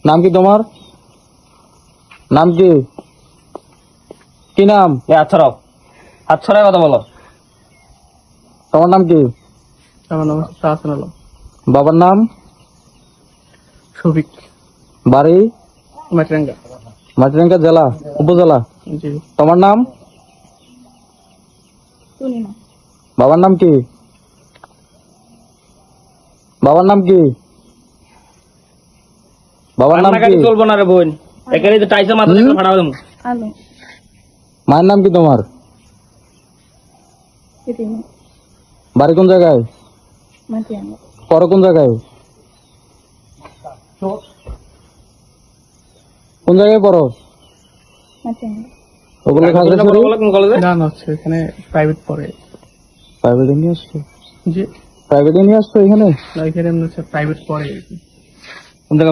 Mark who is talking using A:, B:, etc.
A: নাম কি তোমার? নাম কি? কি নাম?
B: হাত ছড়াও, হাত ছড়ায় কথা বলো।
A: তোমার নাম কি?
C: আমার নাম শাহসান আলম।
A: বাবার নাম?
C: শফিক।
A: বাড়ি?
C: মাটিরাঙ্গা।
A: মাটিরাঙ্গা জেলা, উপজেলা?
C: জি।
A: তোমার নাম? বাবার নাম কি? বাবার নাম কি? বাবার নাম কি?
B: কান্নাকাটি চলবো না রে বোন, এখানে তো টাইসে মাথা দিয়ে ফাটাবো দেবো।
A: মায়ের নাম কি তোমার? বাড়ি কোন জায়গায়? পড়ো কোন জায়গায়? কোন জায়গায় পড়ো? ওগুলো খাগড়াছড়ি?
B: কোন কলেজে?
C: না না, হচ্ছে এখানে প্রাইভেট পড়ে।
A: প্রাইভেটে নিয়ে আসছো?
C: জি।
A: প্রাইভেটে নিয়ে আসছো এখানে?
C: না, এখানে এমনি হচ্ছে প্রাইভেট পড়ে।
B: কোন জায়গায়?